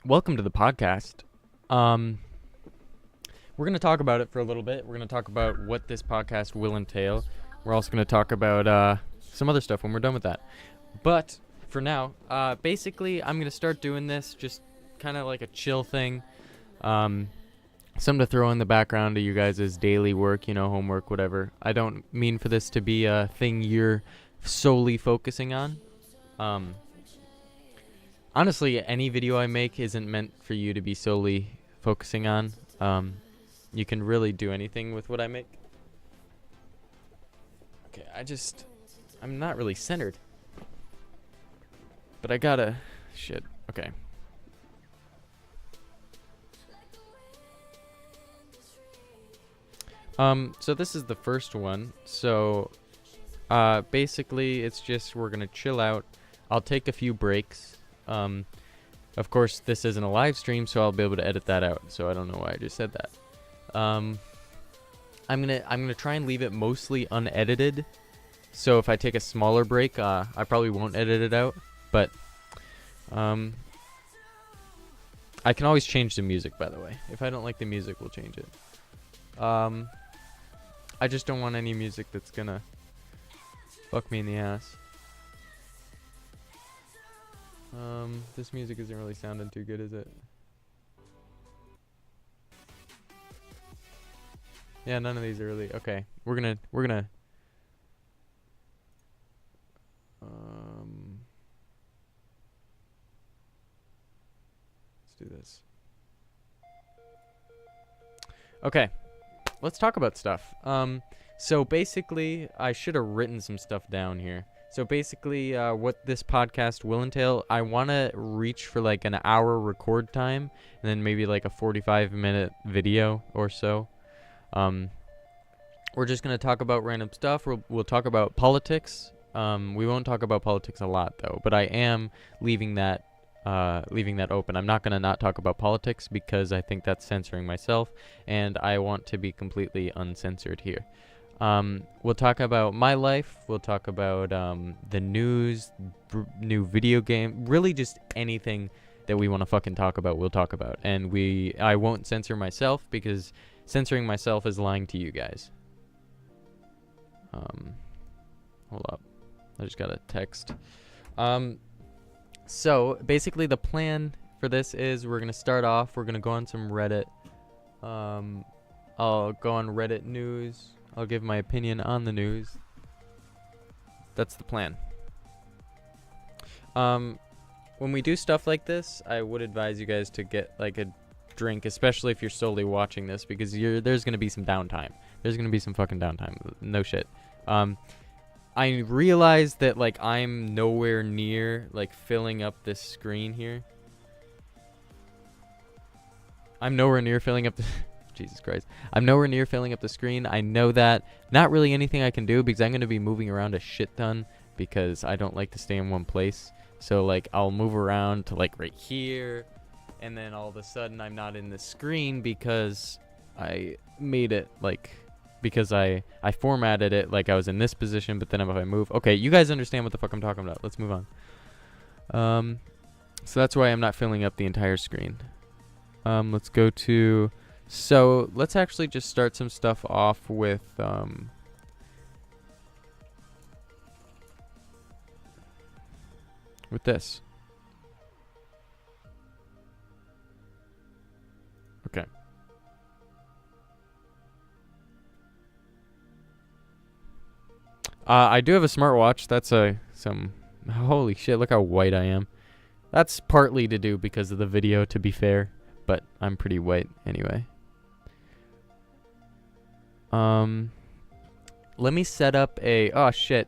welcome to the podcast. Um, we're going to talk about it for a little bit. We're going to talk about what this podcast will entail. We're also going to talk about some other stuff when we're done with that. But for now, basically, I'm going to start doing this just kind of like a chill thing. Something to throw in the background of you guys' daily work, homework, whatever. I don't mean for this to be a thing you're solely focusing on. Honestly, any video I make isn't meant for you to be solely focusing on. You can really do anything with what I make. Okay, I'm not really centered. But I gotta, shit, okay. So this is the first one. So, basically, it's just we're gonna chill out. I'll take a few breaks. Of course, this isn't a live stream, so I'll be able to edit that out. So I don't know why I just said that. I'm gonna try and leave it mostly unedited. So if I take a smaller break, I probably won't edit it out. But I can always change the music, by the way. If I don't like the music, we'll change it. I just don't want any music that's gonna fuck me in the ass. This music isn't really sounding too good, is it? Yeah, none of these are really okay. We're gonna let's do this. Okay, let's talk about stuff. So basically, I should have written some stuff down here. So basically, what this podcast will entail, I want to reach for like an hour record time, and then maybe like a 45-minute video or so. We're just going to talk about random stuff. We'll talk about politics. We won't talk about politics a lot, though, but I am leaving that open. I'm not going to not talk about politics because I think that's censoring myself, and I want to be completely uncensored here. We'll talk about my life. We'll talk about the news, new video game, really just anything that we want to fucking talk about, we'll talk about. And I won't censor myself because censoring myself is lying to you guys. Hold up. I just got a text. So basically the plan for this is we're going to start off. We're going to go on some Reddit. I'll go on Reddit news. I'll give my opinion on the news. That's the plan. When we do stuff like this, I would advise you guys to get like a drink, especially if you're solely watching this, because there's going to be some downtime. There's going to be some fucking downtime. No shit. I realize that like I'm nowhere near like filling up this screen here. I'm nowhere near filling up the Jesus Christ. I'm nowhere near filling up the screen. I know that. Not really anything I can do because I'm going to be moving around a shit ton because I don't like to stay in one place. So like I'll move around to like right here, and then all of a sudden I'm not in the screen because I made it like because I formatted it like I was in this position, but then if I move, okay, you guys understand what the fuck I'm talking about. Let's move on. So that's why I'm not filling up the entire screen. Let's go to, so let's actually just start some stuff off with this. Okay. I do have a smartwatch. That's holy shit, look how white I am. That's partly to do because of the video, to be fair, but I'm pretty white anyway. Let me set up oh shit.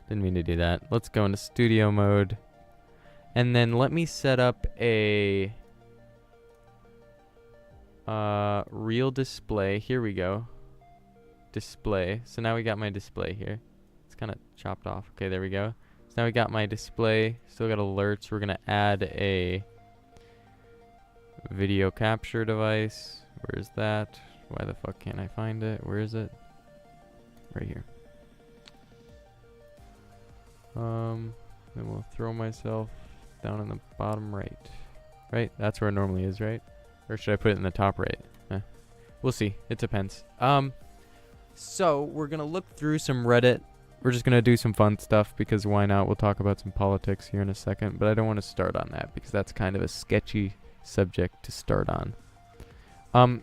Didn't mean to do that. Let's go into studio mode. And then let me set up a real display. Here we go. Display. So now we got my display here. It's kind of chopped off. Okay, there we go. So now we got my display. Still got alerts. We're going to add a video capture device. Where is that? Why the fuck can't I find it? Where is it? Right here. Then we'll throw myself down in the bottom right. right? That's where it normally is, right? Or should I put it in the top right? We'll see. It depends. So we're gonna look through some Reddit. We're just gonna do some fun stuff because why not? We'll talk about some politics here in a second, but I don't want to start on that because that's kind of a sketchy subject to start on.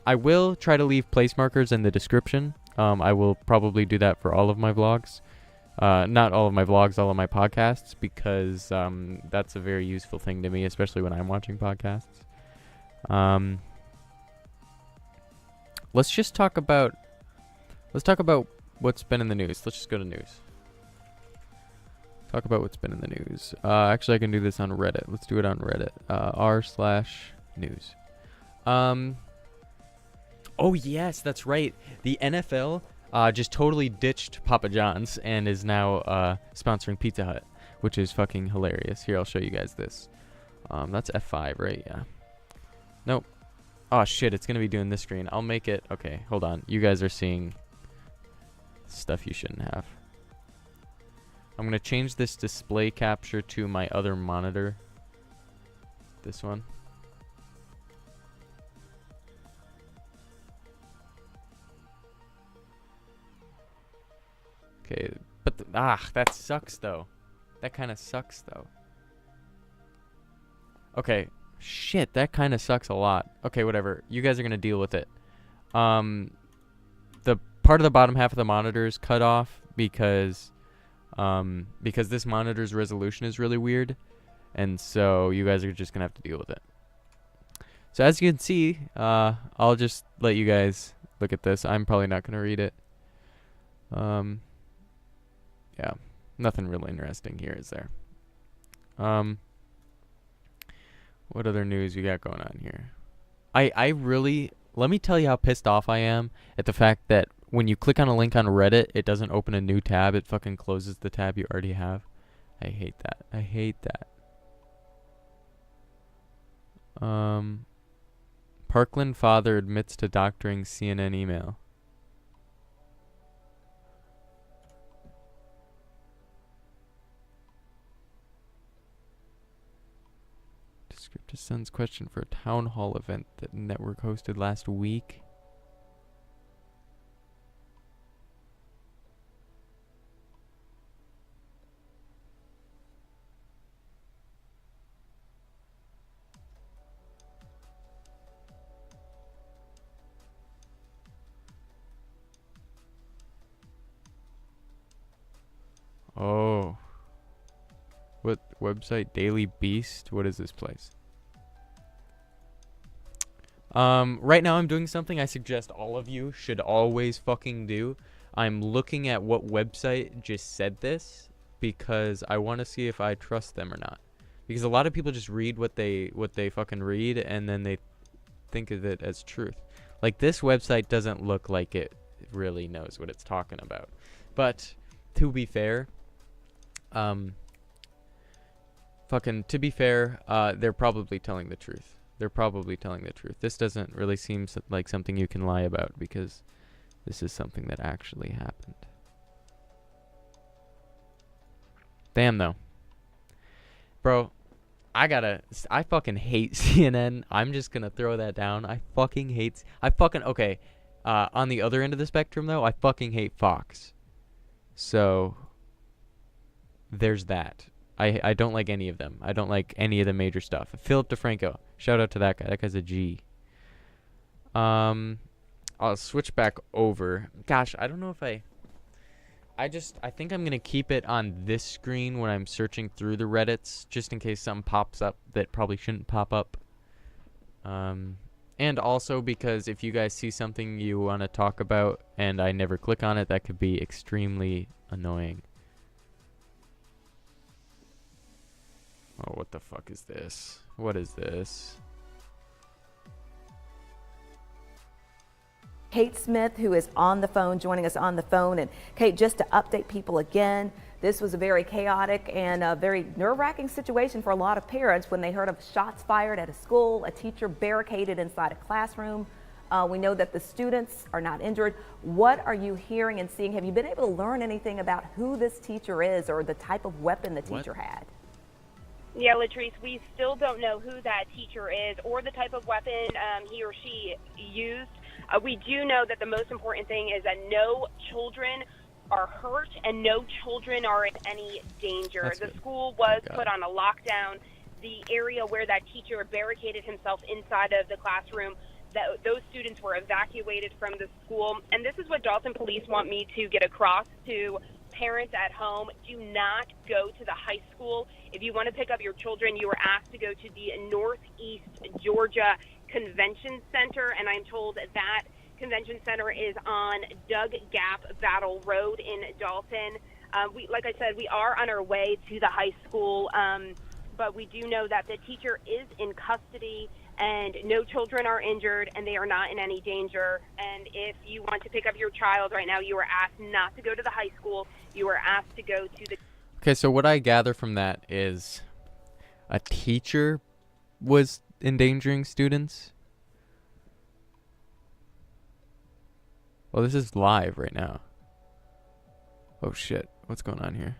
I will try to leave place markers in the description. I will probably do that for all of my vlogs. Not all of my vlogs, all of my podcasts, because that's a very useful thing to me, especially when I'm watching podcasts. Let's talk about what's been in the news. Let's just go to news. Talk about what's been in the news. Actually, I can do this on Reddit. Let's do it on Reddit. r/news. Oh yes, that's right. The NFL just totally ditched Papa John's and is now sponsoring Pizza Hut, which is fucking hilarious. Here, I'll show you guys this. That's F5, right? Yeah. Nope. Oh shit, it's gonna be doing this screen. I'll make it. Okay, hold on. You guys are seeing stuff you shouldn't have. I'm gonna change this display capture to my other monitor. This one. Okay, but that sucks though. That kind of sucks though. Okay, shit, that kind of sucks a lot. Okay, whatever. You guys are gonna deal with it. The part of the bottom half of the monitor is cut off because this monitor's resolution is really weird, and so you guys are just gonna have to deal with it. So as you can see, I'll just let you guys look at this. I'm probably not gonna read it. Yeah, nothing really interesting here, is there? What other news we got going on here? I really, let me tell you how pissed off I am at the fact that when you click on a link on Reddit, it doesn't open a new tab. It fucking closes the tab you already have. I hate that. I hate that. Parkland father admits to doctoring CNN email. Descriptive sends question for a town hall event that network hosted last week. Oh. What website? Daily Beast? What is this place? Right now I'm doing something I suggest all of you should always fucking do. I'm looking at what website just said this because I want to see if I trust them or not. Because a lot of people just read what they fucking read and then they think of it as truth. Like this website doesn't look like it really knows what it's talking about. But to be fair, they're probably telling the truth. They're probably telling the truth. This doesn't really seem like something you can lie about because this is something that actually happened. Damn though. Bro, I fucking hate CNN. I'm just gonna throw that down. Okay. On the other end of the spectrum though, I fucking hate Fox. So there's that. I don't like any of them. I don't like any of the major stuff. Philip DeFranco. Shout out to that guy. That guy's a G. I'll switch back over. Gosh, I don't know if I think I'm going to keep it on this screen when I'm searching through the Reddits, just in case something pops up that probably shouldn't pop up. And also because if you guys see something you want to talk about and I never click on it, that could be extremely annoying. Oh, what the fuck is this? What is this? Kate Smith, who is on the phone, joining us on the phone. And Kate, just to update people again, this was a very chaotic and a very nerve-wracking situation for a lot of parents when they heard of shots fired at a school, a teacher barricaded inside a classroom. We know that the students are not injured. What are you hearing and seeing? Have you been able to learn anything about who this teacher is or the type of weapon the teacher had? Yeah, Latrice, we still don't know who that teacher is or the type of weapon he or she used. We do know that the most important thing is that no children are hurt and no children are in any danger. That's The good. school was Thank God. put on a lockdown. The area where that teacher barricaded himself inside of the classroom, those students were evacuated from the school. And this is what Dalton police want me to get across to parents at home. Do not go to the high school. If you want to pick up your children, you are asked to go to the Northeast Georgia Convention Center, and I'm told that convention center is on Doug Gap Battle Road in Dalton. Like I said, we are on our way to the high school, but we do know that the teacher is in custody and no children are injured and they are not in any danger. And if you want to pick up your child right now, you are asked not to go to the high school. You are asked to go to the... Okay, so what I gather from that is a teacher was endangering students. Well, this is live right now. Oh shit, what's going on here?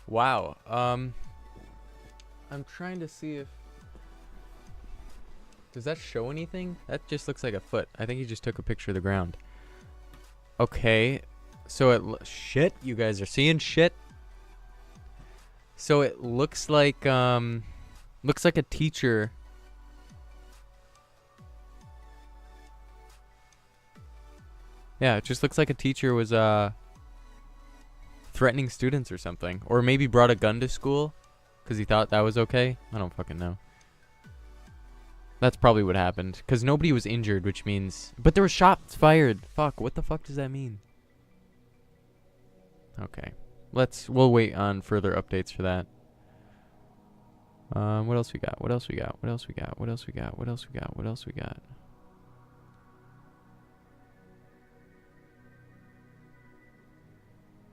Wow. I'm trying to see if... Does that show anything? That just looks like a foot. I think he just took a picture of the ground. Okay. So it... Shit, you guys are seeing shit? So it looks like, looks like a teacher... Yeah, it just looks like a teacher was, threatening students or something. Or maybe brought a gun to school because he thought that was okay. I don't fucking know. That's probably what happened. Because nobody was injured, which means... But there were shots fired. Fuck, what the fuck does that mean? Okay. We'll wait on further updates for that. What else we got? What else we got? What else we got? What else we got? What else we got? What else we got?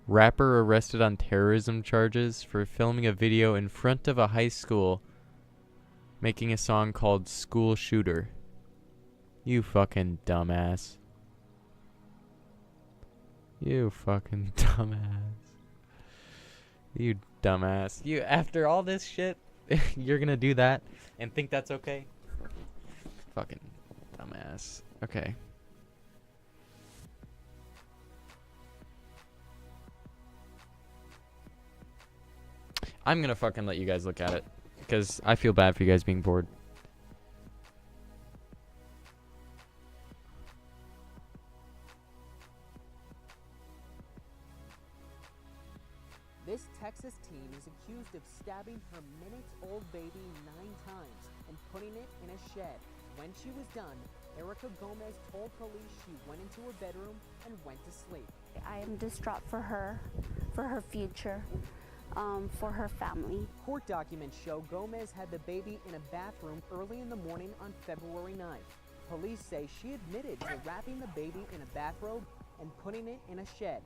Rapper arrested on terrorism charges for filming a video in front of a high school making a song called School Shooter. You fucking dumbass. You fucking dumbass. You dumbass. You, after all this shit, you're gonna do that and think that's okay? Fucking dumbass. Okay. I'm gonna fucking let you guys look at it because I feel bad for you guys being bored. This Texas teen is accused of stabbing her minute-old baby 9 times and putting it in a shed. When she was done, Erica Gomez told police she went into her bedroom and went to sleep. I am distraught for her future, for her family. Court documents show Gomez had the baby in a bathroom early in the morning on February 9th. Police say she admitted to wrapping the baby in a bathrobe and putting it in a shed.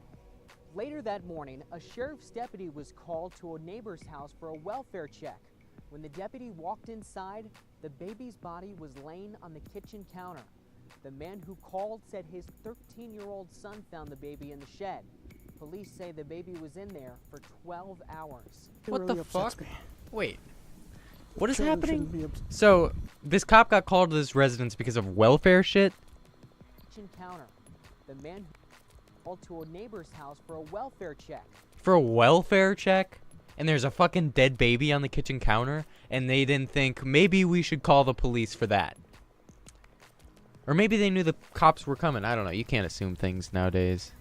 Later that morning, a sheriff's deputy was called to a neighbor's house for a welfare check. When the deputy walked inside, the baby's body was laying on the kitchen counter. The man who called said his 13-year-old son found the baby in the shed. Police say the baby was in there for 12 hours. What the fuck? Wait. What is happening? So, this cop got called to this residence because of welfare shit? Kitchen counter. The man called to a neighbor's house for a welfare check. For a welfare check? And there's a fucking dead baby on the kitchen counter? And they didn't think, maybe we should call the police for that. Or maybe they knew the cops were coming. I don't know. You can't assume things nowadays.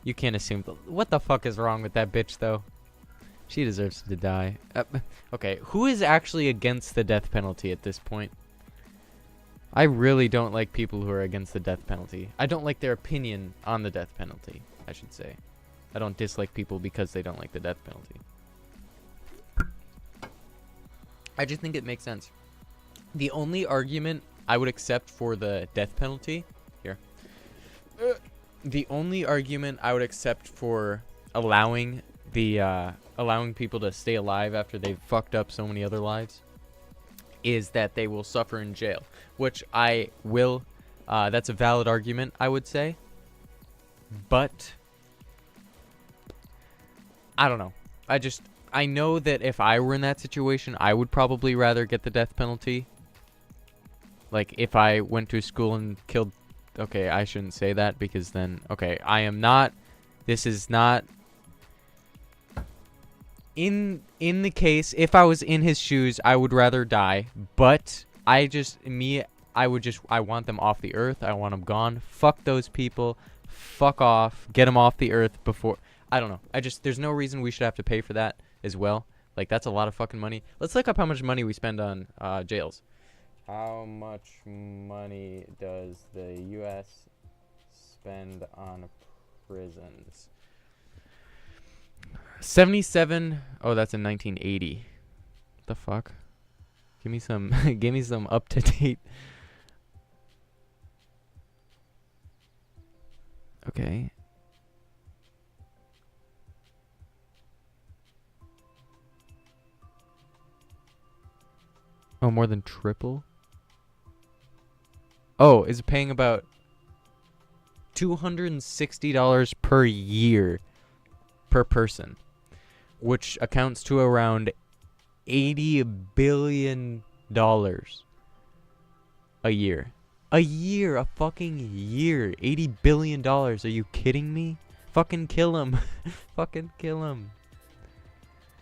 You can't assume... What the fuck is wrong with that bitch, though? She deserves to die. Okay, who is actually against the death penalty at this point? I really don't like people who are against the death penalty. I don't like their opinion on the death penalty, I should say. I don't dislike people because they don't like the death penalty. I just think it makes sense. The only argument I would accept for the death penalty here. The only argument I would accept for allowing people to stay alive after they've fucked up so many other lives is that they will suffer in jail, which I will. That's a valid argument, I would say. But I don't know. I know that if I were in that situation, I would probably rather get the death penalty. Like, if I went to school and killed... Okay, I shouldn't say that because then... Okay, I am not... This is not... In the case, if I was in his shoes, I would rather die. But I want them off the earth. I want them gone. Fuck those people. Fuck off. Get them off the earth before... I don't know. There's no reason we should have to pay for that as well. Like, that's a lot of fucking money. Let's look up how much money we spend on jails. How much money does the U.S. spend on prisons? 77. Oh, that's in 1980. What the fuck? Give me some. Give me some up to date. Okay. Oh, more than triple? Oh, is it paying about $260 per year per person, which accounts to around $80 billion a year. A fucking year. $80 billion. Are you kidding me? Fucking kill him. Fucking kill him.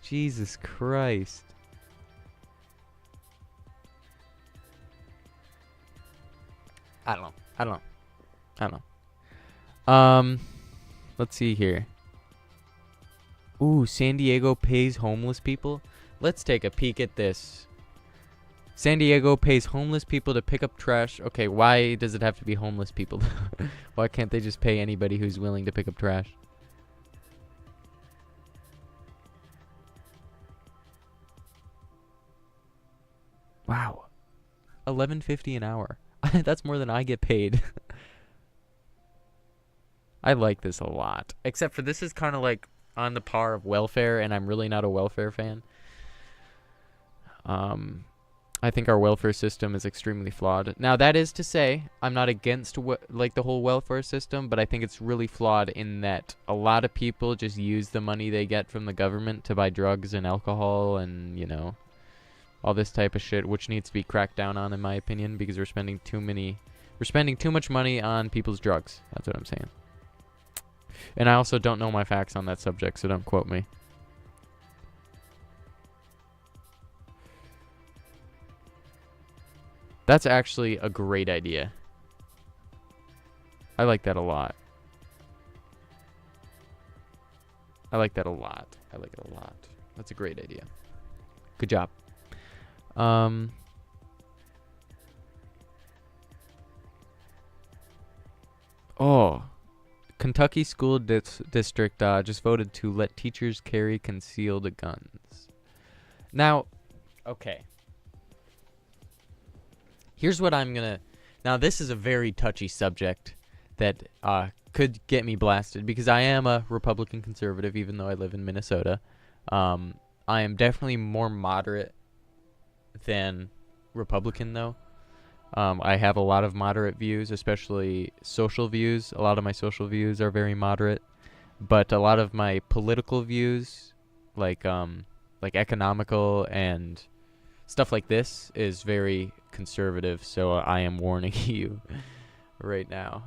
Jesus Christ. I don't know. Let's see here. Ooh, San Diego pays homeless people. Let's take a peek at this. San Diego pays homeless people to pick up trash. Okay, why does it have to be homeless people? Why can't they just pay anybody who's willing to pick up trash? Wow. $11.50 an hour. That's more than I get paid. I like this a lot. Except for this is kind of like on the par of welfare, and I'm really not a welfare fan. I think our welfare system is extremely flawed. Now, that is to say, I'm not against like the whole welfare system, but I think it's really flawed in that a lot of people just use the money they get from the government to buy drugs and alcohol and, you know, all this type of shit, which needs to be cracked down on, in my opinion, because we're spending too much money on people's drugs. That's what I'm saying. And I also don't know my facts on that subject, so don't quote me. That's actually a great idea. I like that a lot. I like that a lot. I like it a lot. That's a great idea. Good job. Oh, Kentucky School District just voted to let teachers carry concealed guns. Now, okay. Here's what I'm gonna... Now, this is a very touchy subject that could get me blasted, because I am a Republican conservative, even though I live in Minnesota. I am definitely more moderate than Republican, though. I have a lot of moderate views, especially social views. A lot of my social views are very moderate, but a lot of my political views, like economical and stuff like this, is very conservative. So I am warning you right now.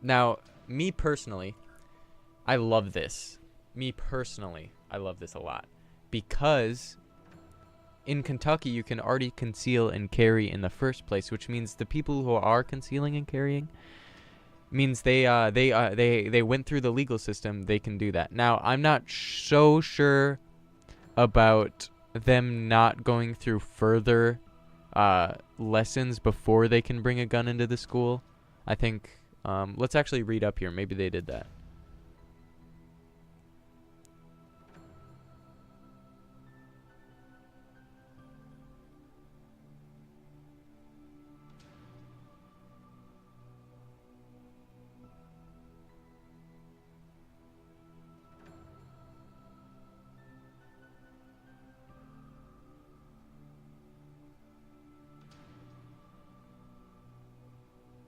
Now, me personally, I love this. Me personally, I love this a lot, because in Kentucky, you can already conceal and carry in the first place, which means the people who are concealing and carrying means they went through the legal system. They can do that. Now, I'm not so sure about them not going through further lessons before they can bring a gun into the school. I think let's actually read up here. Maybe they did that.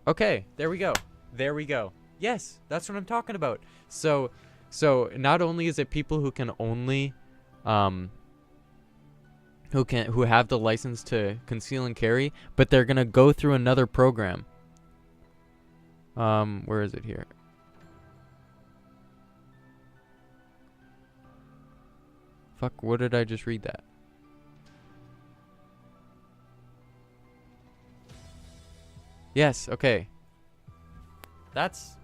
Okay, there we go. There we go. Yes, that's what I'm talking about. So not only is it people who can only who have the license to conceal and carry, but they're going to go through another program. Where is it here? Fuck, what did I just read that? Yes, okay. That's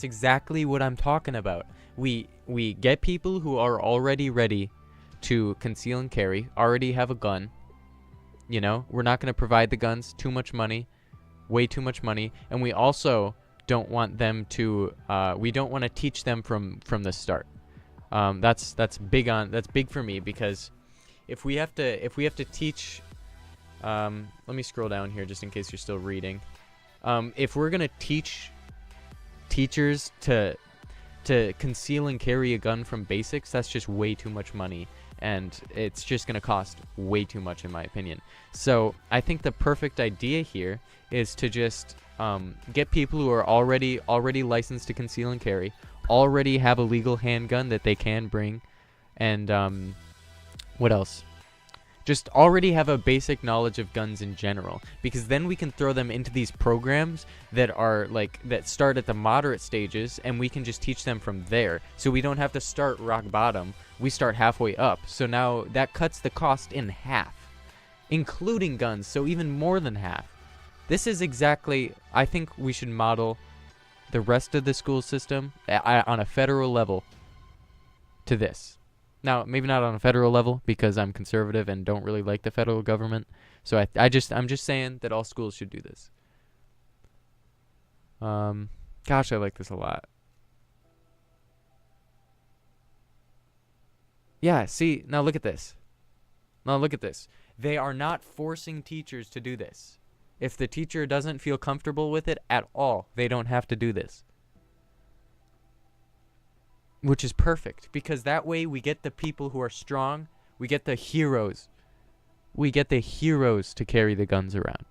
exactly what I'm talking about. We get people who are already ready to conceal and carry, already have a gun. You know, we're not going to provide the guns, too much money, way too much money, and we also don't want them to we don't want to teach them from the start. That's big for me, because if we have to teach let me scroll down here just in case you're still reading. If we're going to teach teachers to conceal and carry a gun from basics, that's just way too much money, and it's just going to cost way too much, in my opinion. So I think the perfect idea here is to just get people who are already licensed to conceal and carry, already have a legal handgun that they can bring, and what else? Just already have a basic knowledge of guns in general, because then we can throw them into these programs that are that start at the moderate stages, and we can just teach them from there. So we don't have to start rock bottom. We start halfway up. So now that cuts the cost in half, including guns. So even more than half. This is exactly, I think we should model the rest of the school system on a federal level to this. Now, maybe not on a federal level, because I'm conservative and don't really like the federal government. So I'm just saying that all schools should do this. Gosh, I like this a lot. Yeah, see, now look at this. Now look at this. They are not forcing teachers to do this. If the teacher doesn't feel comfortable with it at all, they don't have to do this. Which is perfect, because that way we get the people who are strong, we get the heroes. We get the heroes to carry the guns around.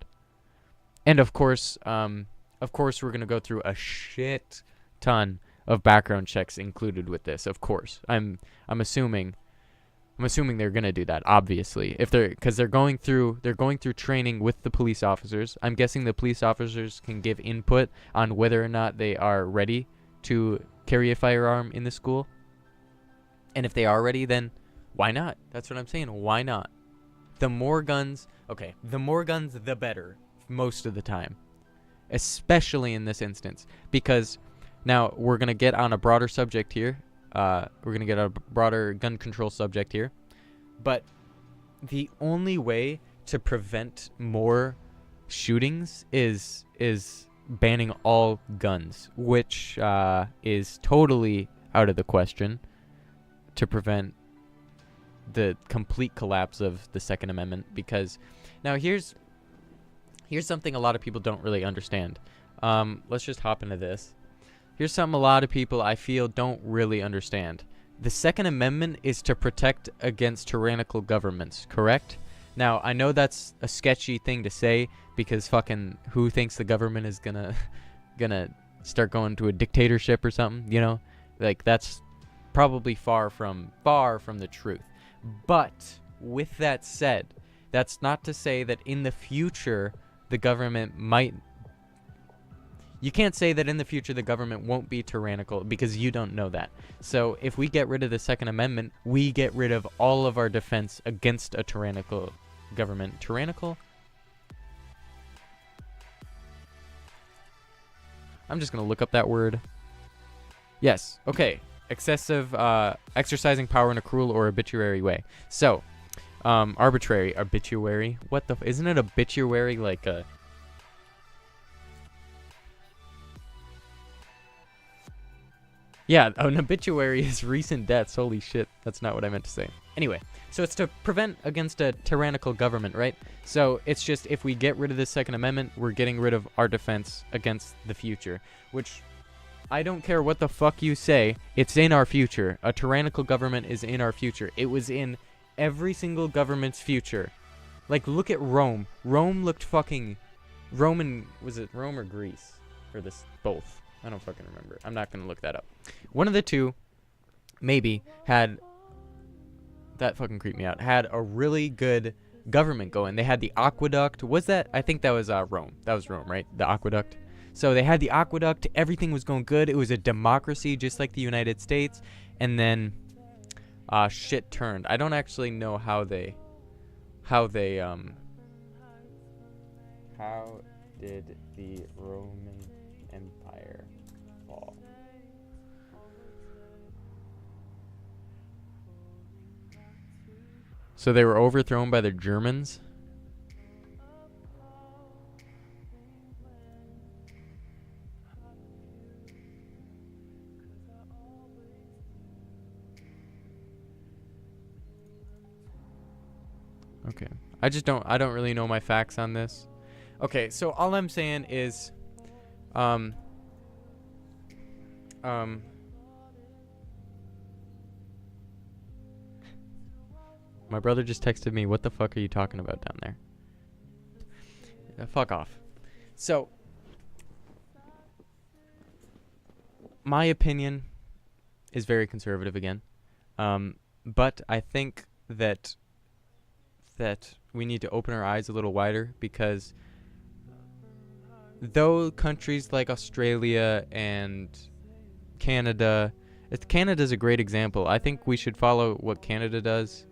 And of course we're going to go through a shit ton of background checks included with this. Of course. I'm assuming they're going to do that, obviously. Cuz they're going through training with the police officers. I'm guessing the police officers can give input on whether or not they are ready to carry a firearm in the school. And if they are ready, then why not? That's what I'm saying. Why not? The more guns, the better most of the time. Especially in this instance. Because now we're going to get on a broader subject here. We're going to get a broader gun control subject here. But the only way to prevent more shootings is banning all guns, which is totally out of the question to prevent the complete collapse of the Second Amendment. Because now here's something a lot of people don't really understand. Let's just hop into this. Here's something a lot of people, I feel, don't really understand. The Second Amendment is to protect against tyrannical governments, correct? Now, I know that's a sketchy thing to say, because fucking who thinks the government is gonna start going to a dictatorship or something, you know? Like, that's probably far from the truth. But with that said, that's not to say that in the future the government might... You can't say that in the future the government won't be tyrannical, because you don't know that. So if we get rid of the Second Amendment, we get rid of all of our defense against a tyrannical government. Tyrannical? I'm just going to look up that word. Yes. Okay. Excessive exercising power in a cruel or arbitrary way. So, arbitrary. What the isn't it obituary like a... Yeah, an obituary is recent deaths. Holy shit. That's not what I meant to say. Anyway, so it's to prevent against a tyrannical government, right? So it's just, if we get rid of the Second Amendment, we're getting rid of our defense against the future. Which, I don't care what the fuck you say, it's in our future. A tyrannical government is in our future. It was in every single government's future. Like, look at Rome. Rome looked fucking Was it Rome or Greece? Or this, both. I don't fucking remember. I'm not going to look that up. One of the two, maybe, that fucking creeped me out, had a really good government going. They had the aqueduct. I think that was Rome. That was Rome, right? The aqueduct. So they had the aqueduct. Everything was going good. It was a democracy just like the United States. And then shit turned. I don't actually know how did the Roman Empire fall? So they were overthrown by the Germans? Okay. I don't really know my facts on this. Okay, so all I'm saying is my brother just texted me, "What the fuck are you talking about down there?" Fuck off. So my opinion is very conservative again. But I think that we need to open our eyes a little wider, because though countries like Australia and Canada's a great example. I think we should follow what Canada does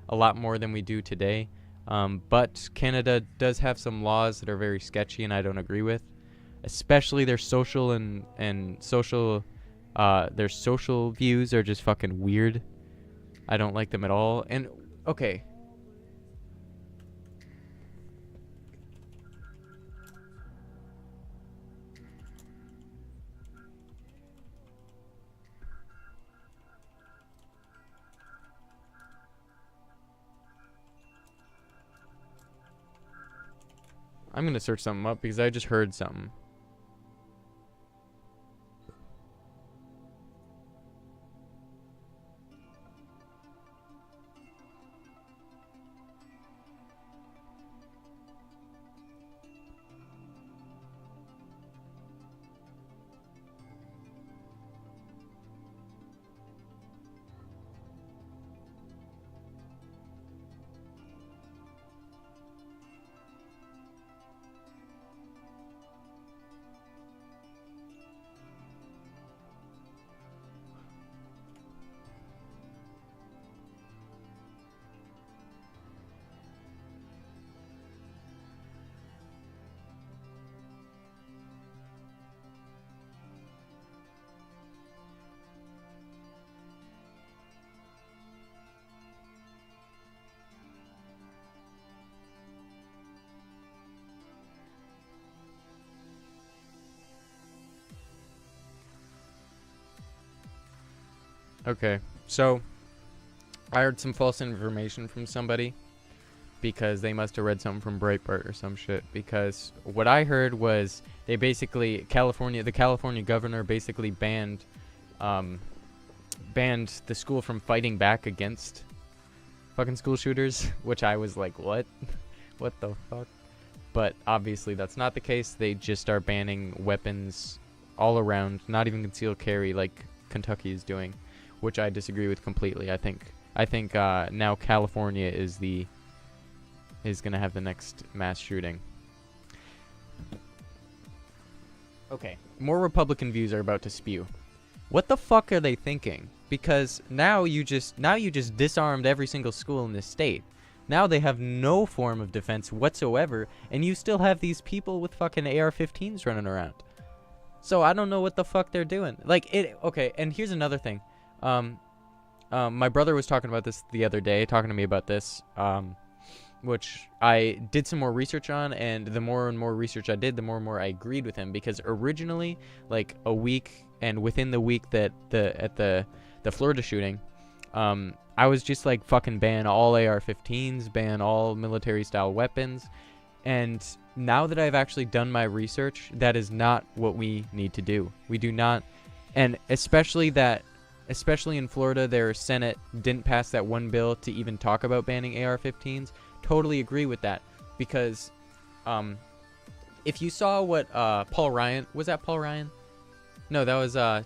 a lot more than we do today. But Canada does have some laws that are very sketchy and I don't agree with, especially their social their social views are just fucking weird. I don't like them at all. And okay. I'm going to search something up because I just heard something. Okay, so I heard some false information from somebody because they must have read something from Breitbart or some shit, because what I heard was they basically, the California governor basically banned the school from fighting back against fucking school shooters, which I was like, what? What the fuck? But obviously that's not the case. They just are banning weapons all around, not even concealed carry like Kentucky is doing, which I disagree with completely. I think now California is gonna have the next mass shooting. Okay, more Republican views are about to spew. What the fuck are they thinking? Because now you just disarmed every single school in this state. Now they have no form of defense whatsoever, and you still have these people with fucking AR-15s running around. So I don't know what the fuck they're doing. Okay, and here's another thing. My brother was talking about this the other day, talking to me about this, which I did some more research on, and the more and more research I did, the more and more I agreed with him, because originally, like a week, and within the week that the Florida shooting, I was just like, fucking ban all AR-15s, ban all military-style weapons, and now that I've actually done my research, that is not what we need to do. We do not, and especially in Florida, their Senate didn't pass that one bill to even talk about banning AR-15s. Totally agree with that, because if you saw what Paul Ryan, was that Paul Ryan? No, that was what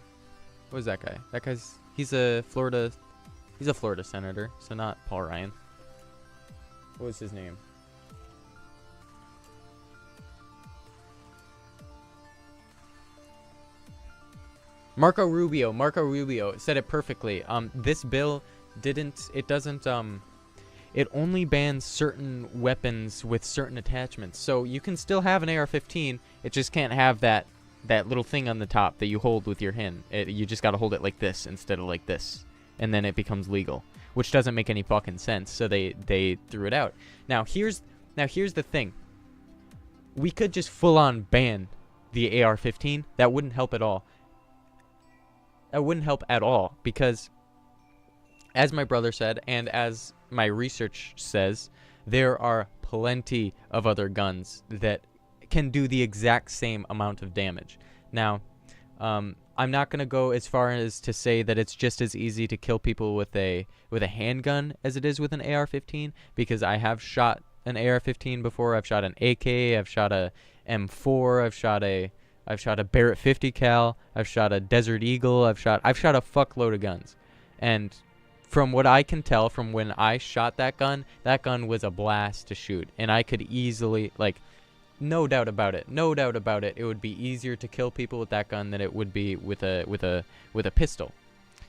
was that guy? That guy's he's a Florida senator, so not Paul Ryan. What was his name? Marco Rubio said it perfectly. This bill it only bans certain weapons with certain attachments. So you can still have an AR-15, it just can't have that little thing on the top that you hold with your hand. You just got to hold it like this instead of like this, and then it becomes legal, which doesn't make any fucking sense. So they threw it out. Now here's the thing. We could just full on ban the AR-15. That wouldn't help at all. That wouldn't help at all, because as my brother said, and as my research says, there are plenty of other guns that can do the exact same amount of damage. Now, I'm not going to go as far as to say that it's just as easy to kill people with a handgun as it is with an AR-15, because I have shot an AR-15 before. I've shot an AK, I've shot a M4, I've shot a Barrett 50 cal, I've shot a Desert Eagle, I've shot a fuckload of guns. And from what I can tell from when I shot that gun was a blast to shoot. And I could easily, like, no doubt about it, it would be easier to kill people with that gun than it would be with a pistol.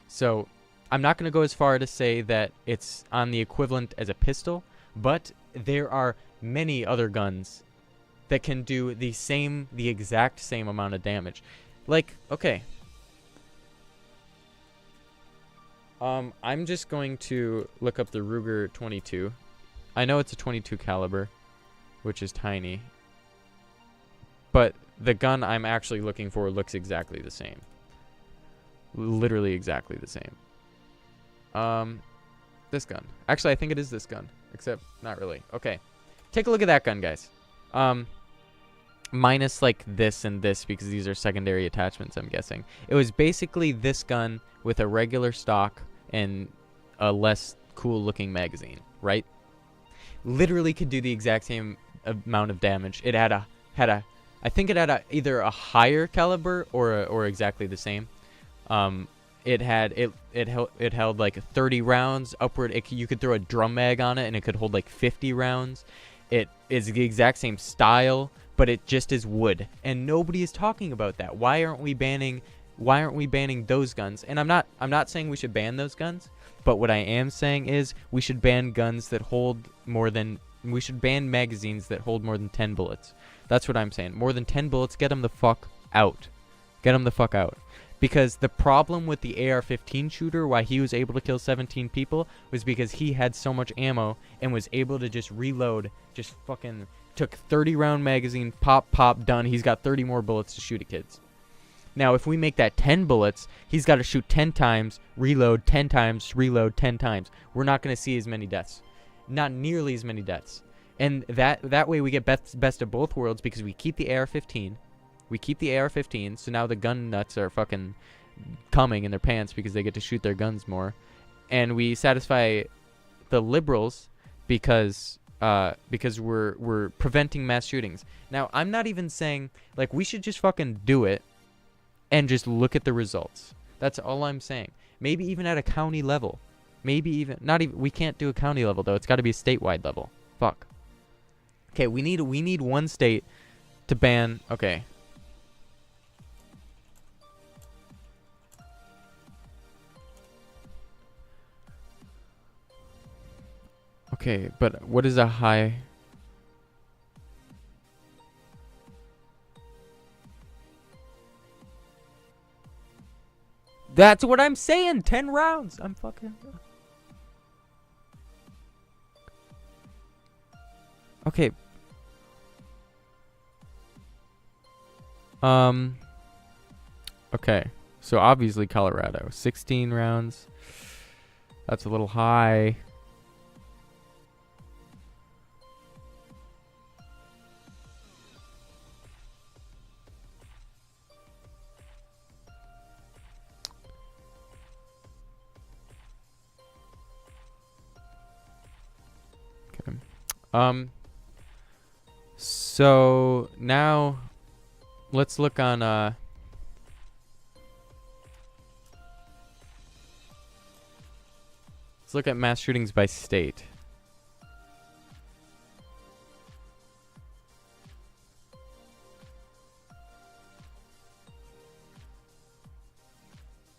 So I'm not going to go as far to say that it's on the equivalent as a pistol, but there are many other guns that can do the exact same amount of damage. Like, okay. I'm just going to look up the Ruger 22. I know it's a 22 caliber, which is tiny. But the gun I'm actually looking for looks exactly the same. Literally exactly the same. This gun. Actually, I think it is this gun, except not really. Okay. Take a look at that gun, guys. Minus like this and this, because these are secondary attachments, I'm guessing. It was basically this gun with a regular stock and a less cool looking magazine, right? Literally could do the exact same amount of damage. It had I think it had either a higher caliber or exactly the same. It held like 30 rounds upward. You could throw a drum mag on it and it could hold like 50 rounds. It is the exact same style, but it just is wood, and nobody is talking about that. Why aren't we banning those guns? And I'm not saying we should ban those guns, but what I am saying is we should ban magazines that hold more than 10 bullets. That's what I'm saying. More than 10 bullets, get them the fuck out. Get them the fuck out. Because the problem with the AR-15 shooter, why he was able to kill 17 people, was because he had so much ammo and was able to just reload, just fucking took 30 round magazine, pop, done. He's got 30 more bullets to shoot at kids. Now, if we make that 10 bullets, he's got to shoot 10 times, reload 10 times, reload 10 times. We're not going to see as many deaths. Not nearly as many deaths. And that way we get best of both worlds, because we keep the AR-15. We keep the AR-15, so now the gun nuts are fucking coming in their pants because they get to shoot their guns more. And we satisfy the liberals because we're preventing mass shootings. Now, I'm not even saying, like, we should just fucking do it and just look at the results. That's all I'm saying. Maybe even at a county level. Maybe even, not even, we can't do a county level, though. It's got to be a statewide level. Fuck. Okay, we need one state to ban, okay. Okay, but what is a high? That's what I'm saying. 10 rounds. I'm fucking. Okay. Okay. So obviously Colorado, 16 rounds. That's a little high. So now let's look on let's look at mass shootings by state.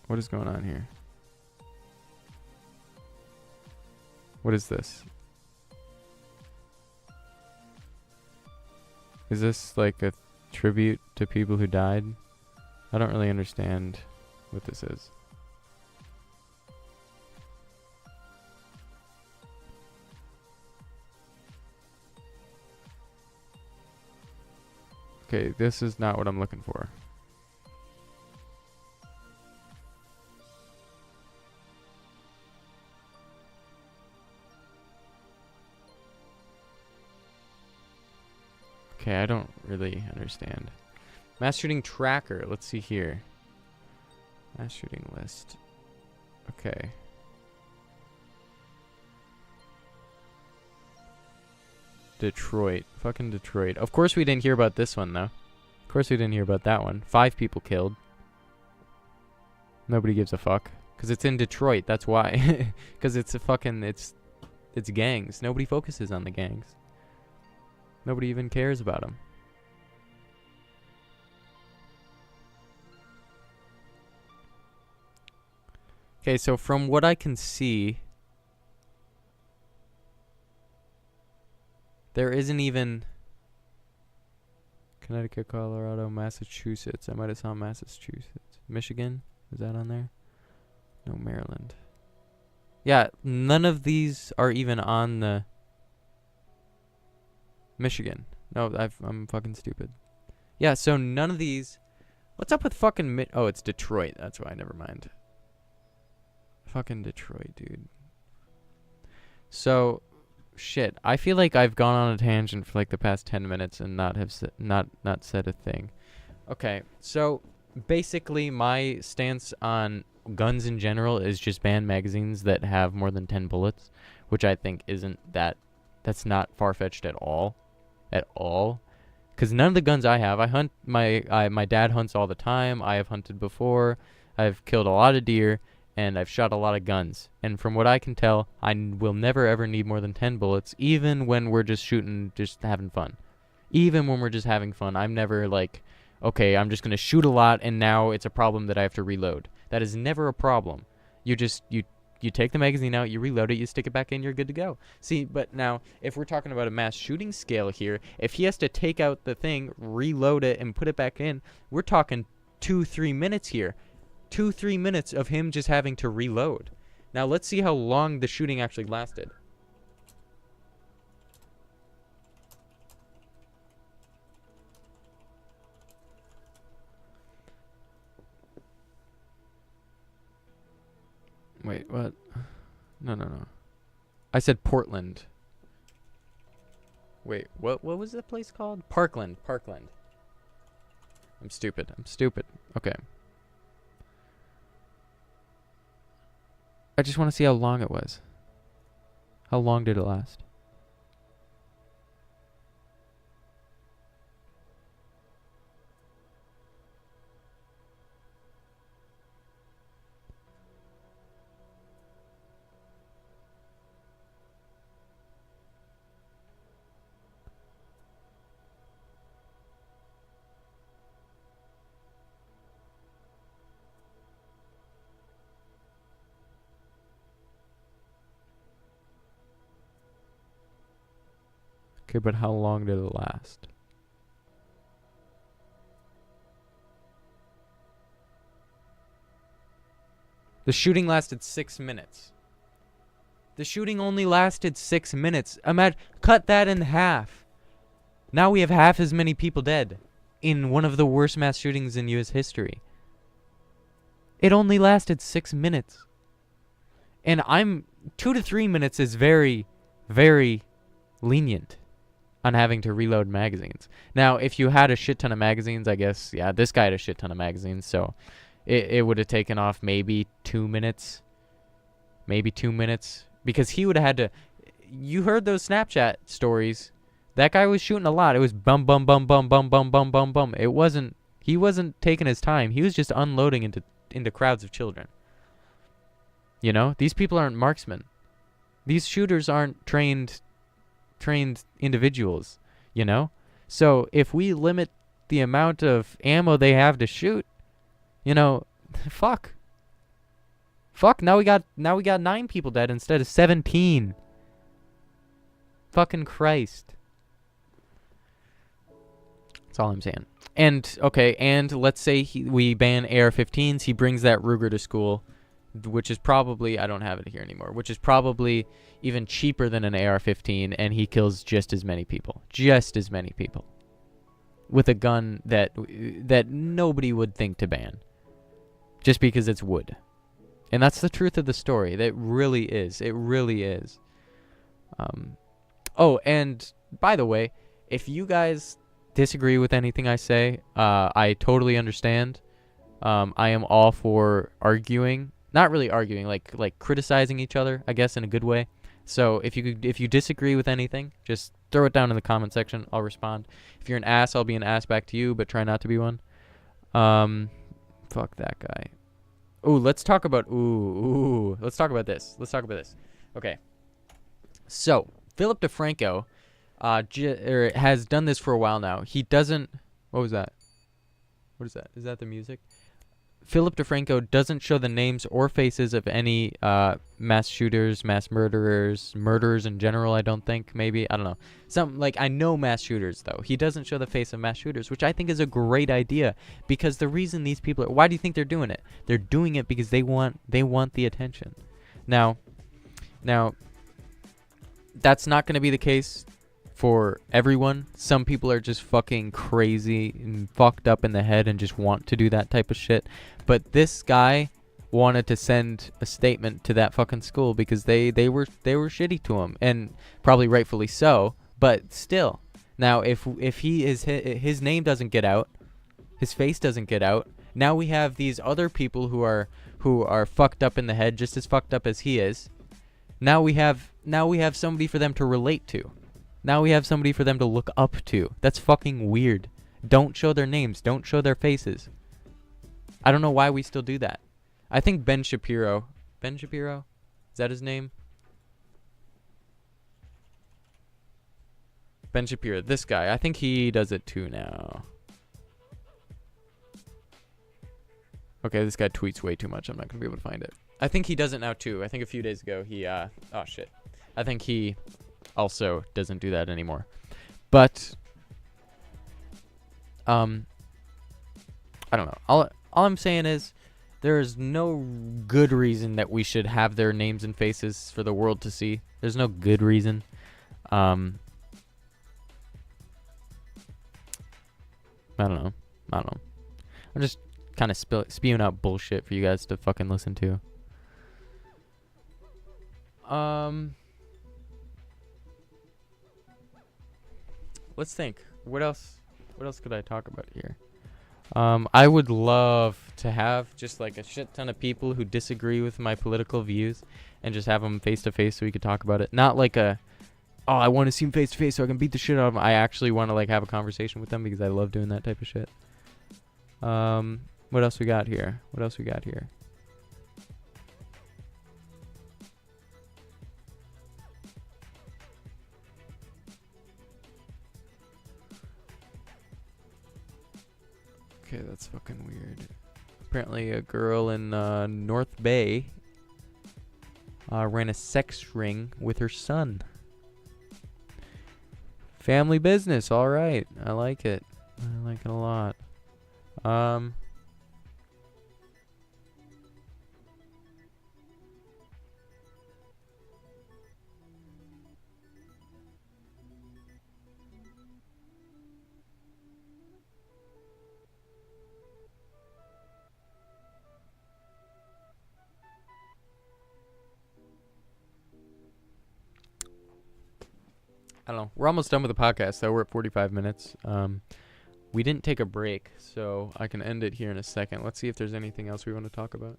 What is going on here? What is this? Is this like a tribute to people who died? I don't really understand what this is. Okay, this is not what I'm looking for. Okay, I don't really understand. Mass shooting tracker. Let's see here. Mass shooting list. Okay. Detroit. Fucking Detroit. Of course we didn't hear about this one, though. Of course we didn't hear about that one. 5 people killed. Nobody gives a fuck. Because it's in Detroit, that's why. Because it's a fucking... It's gangs. Nobody focuses on the gangs. Nobody even cares about them. Okay, so from what I can see, there isn't even Connecticut, Colorado, Massachusetts. I might have saw Massachusetts. Michigan, is that on there? No, Maryland. Yeah, none of these are even on the Michigan. No, I'm fucking stupid. Yeah, so none of these. What's up with fucking oh, it's Detroit. That's why. Never mind. Fucking Detroit, dude. So, shit. I feel like I've gone on a tangent for like the past 10 minutes and not said a thing. Okay, so basically my stance on guns in general is just ban magazines that have more than 10 bullets, which I think that's not far-fetched at all. At all. Because none of the guns I have, I hunt, my dad hunts all the time. I have hunted before. I've killed a lot of deer, and I've shot a lot of guns. And from what I can tell, I will never ever need more than 10 bullets, even when we're just shooting, just having fun. Even when we're just having fun, I'm never like, okay, I'm just going to shoot a lot, and now it's a problem that I have to reload. That is never a problem. You take the magazine out, you reload it, you stick it back in, you're good to go. See, but now, if we're talking about a mass shooting scale here, if he has to take out the thing, reload it, and put it back in, we're talking 2-3 minutes here. 2-3 minutes of him just having to reload. Now, let's see how long the shooting actually lasted. Wait, what? No. I said Portland. Wait, what was the place called? Parkland. I'm stupid. Okay. I just want to see how long it was. How long did it last? Okay, but how long did it last? The shooting lasted 6 minutes. The shooting only lasted 6 minutes. Cut that in half. Now we have half as many people dead in one of the worst mass shootings in U.S. history. It only lasted 6 minutes. And 2 to 3 minutes is very, very lenient on having to reload magazines. Now, if you had a shit ton of magazines, I guess, yeah, this guy had a shit ton of magazines, so it would have taken off maybe 2 minutes. Maybe 2 minutes. Because he would have had to... You heard those Snapchat stories That guy was shooting a lot. It was bum bum bum bum bum bum bum bum bum. He wasn't taking his time. He was just unloading into crowds of children. You know, these people aren't marksmen. These shooters aren't trained individuals, you know? So if we limit the amount of ammo they have to shoot, you know, fuck. Now we got 9 people dead instead of 17. Fucking Christ. That's all I'm saying. And okay, and let's say we ban AR-15s. He brings that Ruger to school, which is probably, I don't have it here anymore, which is probably even cheaper than an AR-15, and he kills just as many people. Just as many people. With a gun that nobody would think to ban. Just because it's wood. And that's the truth of the story. That really is. It really is. Oh, and by the way, if you guys disagree with anything I say, I totally understand. I am all for arguing. Not really arguing, like criticizing each other, I guess, in a good way. So if you disagree with anything, just throw it down in the comment section. I'll respond. If you're an ass, I'll be an ass back to you, but try not to be one. Fuck that guy. Ooh, let's talk about let's talk about this. Okay. So, Philip DeFranco has done this for a while now. He doesn't... What was that? What is that? Is that the music? Philip DeFranco doesn't show the names or faces of any mass shooters, mass murderers in general, I don't think, maybe. I don't know. I know mass shooters, though. He doesn't show the face of mass shooters, which I think is a great idea, because the reason these people why do you think they're doing it? They're doing it because they want the attention. Now, that's not going to be the case for everyone. Some people are just fucking crazy and fucked up in the head and just want to do that type of shit. But this guy wanted to send a statement to that fucking school because they were shitty to him, and probably rightfully so. But still, now if his name doesn't get out, his face doesn't get out. Now we have these other people who are fucked up in the head, just as fucked up as he is. Now we have somebody for them to relate to. Now we have somebody for them to look up to. That's fucking weird. Don't show their names. Don't show their faces. I don't know why we still do that. I think Ben Shapiro. Ben Shapiro? Is that his name? Ben Shapiro. This guy. I think he does it too now. Okay, this guy tweets way too much. I'm not going to be able to find it. I think he does it now too. I think a few days ago he... oh, shit. I think he... also doesn't do that anymore. But I don't know. All I'm saying is there is no good reason that we should have their names and faces for the world to see. There's no good reason. I don't know. I'm just kind of spewing out bullshit for you guys to fucking listen to. Let's think. What else could I talk about here? I would love to have just like a shit ton of people who disagree with my political views and just have them face to face so we could talk about it. Not like I want to see them face to face so I can beat the shit out of them. I actually want to like have a conversation with them because I love doing that type of shit. What else we got here? Okay, that's fucking weird. Apparently a girl in North Bay ran a sex ring with her son. Family business, alright. I like it. I like it a lot. I don't know. We're almost done with the podcast, though. We're at 45 minutes. We didn't take a break, so I can end it here in a second. Let's see if there's anything else we want to talk about.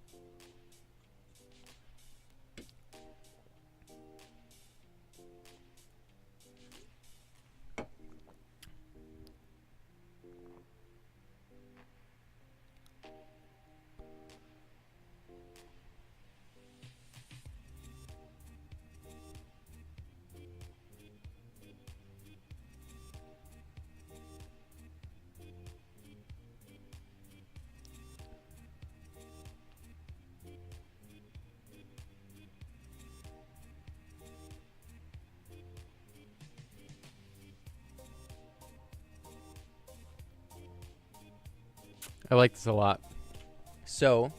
I like this a lot. So,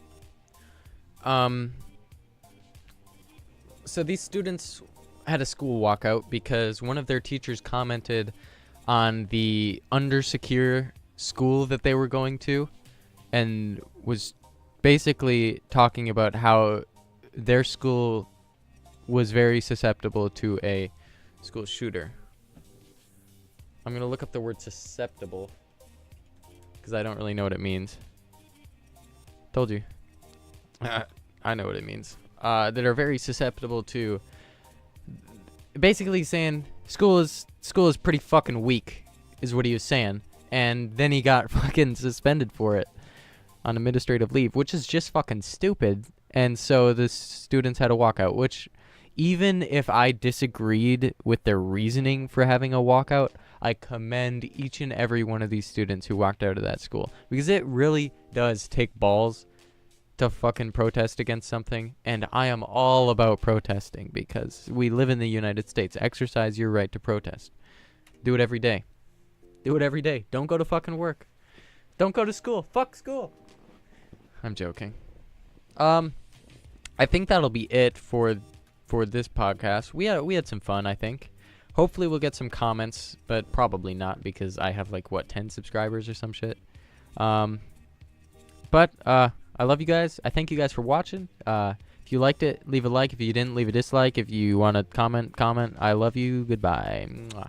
so these students had a school walkout because one of their teachers commented on the undersecure school that they were going to and was basically talking about how their school was very susceptible to a school shooter. I'm going to look up the word susceptible because I don't really know what it means. Told you. I know what it means. That are very susceptible to basically saying school is pretty fucking weak is what he was saying. And then he got fucking suspended for it on administrative leave, which is just fucking stupid. And so the students had a walkout, which even if I disagreed with their reasoning for having a walkout, I commend each and every one of these students who walked out of that school, because it really does take balls to fucking protest against something. And I am all about protesting because we live in the United States. Exercise your right to protest. Do it every day. Do it every day. Don't go to fucking work. Don't go to school. Fuck school. I'm joking. I think that'll be it for this podcast. We had some fun, I think. Hopefully we'll get some comments, but probably not because I have 10 subscribers or some shit. But I love you guys. I thank you guys for watching. If you liked it, leave a like. If you didn't, leave a dislike. If you want to comment. I love you. Goodbye. Mwah.